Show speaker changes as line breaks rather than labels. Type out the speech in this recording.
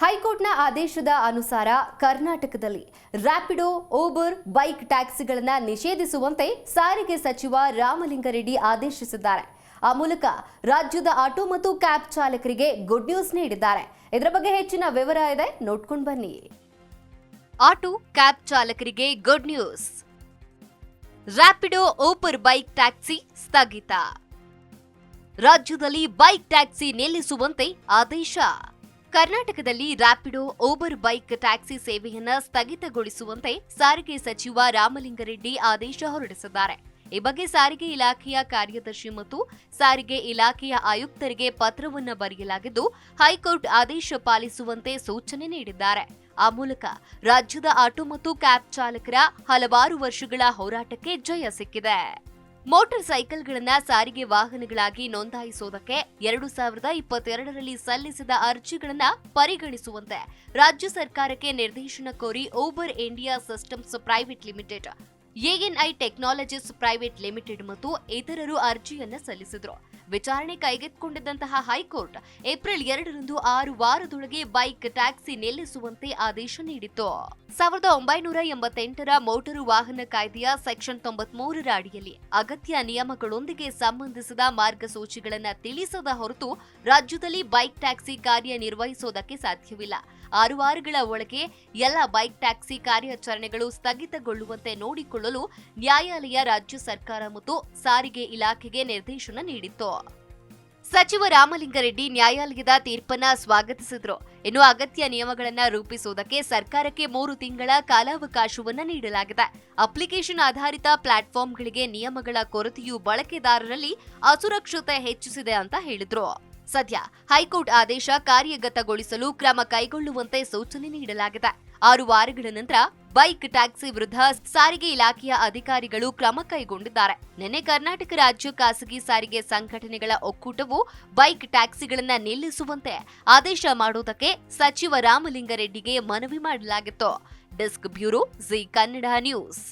ಹೈಕೋರ್ಟ್ನ ಆದೇಶದ ಅನುಸಾರ ಕರ್ನಾಟಕದಲ್ಲಿ ರ್ಯಾಪಿಡೋ, ಊಬರ್, ಬೈಕ್ ಟ್ಯಾಕ್ಸಿಗಳನ್ನು ನಿಷೇಧಿಸುವಂತೆ ಸಾರಿಗೆ ಸಚಿವ ರಾಮಲಿಂಗಾರೆಡ್ಡಿ ಆದೇಶಿಸಿದ್ದಾರೆ. ಆ ಮೂಲಕ ರಾಜ್ಯದ ಆಟೋ ಮತ್ತು ಕ್ಯಾಬ್ ಚಾಲಕರಿಗೆ ಗುಡ್ ನ್ಯೂಸ್ ನೀಡಿದ್ದಾರೆ. ಇದರ ಬಗ್ಗೆ ಹೆಚ್ಚಿನ ವಿವರ ಇದೆ, ನೋಡ್ಕೊಂಡು ಬನ್ನಿ. ಆಟೋ, ಕ್ಯಾಬ್ ಚಾಲಕರಿಗೆ good news. Rapido, Uber, bike taxi ಸ್ಥಗಿತ. ರಾಜ್ಯದಲ್ಲಿ ಬೈಕ್ ಟ್ಯಾಕ್ಸಿ ನಿಲ್ಲಿಸುವಂತೆ ಆದೇಶ. ಕರ್ನಾಟಕದಲ್ಲಿ ರ್ಯಾಪಿಡೋ, ಊಬರ್, ಬೈಕ್ ಟ್ಯಾಕ್ಸಿ ಸೇವೆಯನ್ನ ಸ್ಥಗಿತಗೊಳಿಸುವಂತೆ ಸಾರಿಗೆ ಸಚಿವ ರಾಮಲಿಂಗಾರೆಡ್ಡಿ ಆದೇಶ ಹೊರಡಿಸಿದ್ದಾರೆ. ಈ ಬಗ್ಗೆ ಸಾರಿಗೆ ಇಲಾಖೆಯ ಕಾರ್ಯದರ್ಶಿ ಮತ್ತು ಸಾರಿಗೆ ಇಲಾಖೆಯ ಆಯುಕ್ತರಿಗೆ ಪತ್ರವನ್ನು ಬರೆಯಲಾಗಿದ್ದು, ಹೈಕೋರ್ಟ್ ಆದೇಶ ಪಾಲಿಸುವಂತೆ ಸೂಚನೆ ನೀಡಿದ್ದಾರೆ. ಆ ಮೂಲಕ ರಾಜ್ಯದ ಆಟೋ ಮತ್ತು ಕ್ಯಾಬ್ ಚಾಲಕರ ಹಲವಾರು ವರ್ಷಗಳ ಹೋರಾಟಕ್ಕೆ ಜಯ ಸಿಕ್ಕಿದೆ. ಮೋಟಾರ್ ಸೈಕಲ್ಗಳನ್ನ ಸಾರಿಗೆ ವಾಹನಗಳಾಗಿ ನೋಂದಾಯಿಸುವುದಕ್ಕೆ 2022ರಲ್ಲಿ ಸಲ್ಲಿಸಿದ ಅರ್ಜಿಗಳನ್ನ ಪರಿಗಣಿಸುವಂತೆ ರಾಜ್ಯ ಸರ್ಕಾರಕ್ಕೆ ನಿರ್ದೇಶನ ಕೋರಿ Uber India systems private limited, ANI technologies private limited ಮತ್ತು ಇತರರು ಅರ್ಜಿಯನ್ನ ಸಲ್ಲಿಸಿದ್ರು. ವಿಚಾರಣೆ ಕೈಗೆತ್ತಿಕೊಂಡಿದ್ದಂತಹ ಹೈಕೋರ್ಟ್ ಏಪ್ರಿಲ್ 2ರಂದು 6 ವಾರದೊಳಗೆ ಬೈಕ್ ಟ್ಯಾಕ್ಸಿ ನಿಲ್ಲಿಸುವಂತೆ ಆದೇಶ ನೀಡಿತ್ತು. 1988ರ ಮೋಟಾರು ವಾಹನ ಕಾಯ್ದೆಯ ಸೆಕ್ಷನ್ 93ರ ಅಡಿಯಲ್ಲಿ ಅಗತ್ಯ ನಿಯಮಗಳೊಂದಿಗೆ ಸಂಬಂಧಿಸಿದ ಮಾರ್ಗಸೂಚಿಗಳನ್ನು ತಿಳಿಸದ ಹೊರತು ರಾಜ್ಯದಲ್ಲಿ ಬೈಕ್ ಟ್ಯಾಕ್ಸಿ ಕಾರ್ಯನಿರ್ವಹಿಸುವುದಕ್ಕೆ ಸಾಧ್ಯವಿಲ್ಲ. 6 ವಾರಗಳ ಒಳಗೆ ಎಲ್ಲ ಬೈಕ್ ಟ್ಯಾಕ್ಸಿ ಕಾರ್ಯಾಚರಣೆಗಳು ಸ್ಥಗಿತಗೊಳ್ಳುವಂತೆ ನೋಡಿಕೊಳ್ಳಲು ನ್ಯಾಯಾಲಯ ರಾಜ್ಯ ಸರ್ಕಾರ ಮತ್ತು ಸಾರಿಗೆ ಇಲಾಖೆಗೆ ನಿರ್ದೇಶನ ನೀಡಿತ್ತು. ಸಚಿವ ರಾಮಲಿಂಗಾರೆಡ್ಡಿ ನ್ಯಾಯಾಲಯದ ತೀರ್ಪನ್ನ ಸ್ವಾಗತಿಸಿದ್ರು. ಇನ್ನು ಅಗತ್ಯ ನಿಯಮಗಳನ್ನು ರೂಪಿಸುವುದಕ್ಕೆ ಸರ್ಕಾರಕ್ಕೆ 3 ತಿಂಗಳ ಕಾಲಾವಕಾಶವನ್ನ ನೀಡಲಾಗಿದೆ. ಅಪ್ಲಿಕೇಶನ್ ಆಧಾರಿತ ಪ್ಲಾಟ್ಫಾರ್ಮ್ಗಳಿಗೆ ನಿಯಮಗಳ ಕೊರತೆಯು ಬಳಕೆದಾರರಲ್ಲಿ ಅಸುರಕ್ಷತೆ ಹೆಚ್ಚಿಸಿದೆ ಅಂತ ಹೇಳಿದ್ರು. ಸದ್ಯ ಹೈಕೋರ್ಟ್ ಆದೇಶ ಕಾರ್ಯಗತಗೊಳಿಸಲು ಕ್ರಮ ಕೈಗೊಳ್ಳುವಂತೆ ಸೂಚನೆ ನೀಡಲಾಗಿದೆ. 6 ವಾರಗಳ ನಂತರ ಬೈಕ್ ಟ್ಯಾಕ್ಸಿ ವಿರುದ್ಧ ಸಾರಿಗೆ ಇಲಾಖೆಯ ಅಧಿಕಾರಿಗಳು ಕ್ರಮ ಕೈಗೊಂಡಿದ್ದಾರೆ. ನಿನ್ನೆ ಕರ್ನಾಟಕ ರಾಜ್ಯ ಖಾಸಗಿ ಸಾರಿಗೆ ಸಂಘಟನೆಗಳ ಒಕ್ಕೂಟವು ಬೈಕ್ ಟ್ಯಾಕ್ಸಿಗಳನ್ನ ನಿಲ್ಲಿಸುವಂತೆ ಆದೇಶ ಮಾಡುವುದಕ್ಕೆ ಸಚಿವ ರಾಮಲಿಂಗಾರೆಡ್ಡಿಗೆ ಮನವಿ ಮಾಡಲಾಗಿತ್ತು. Desk bureau, G Kannada news.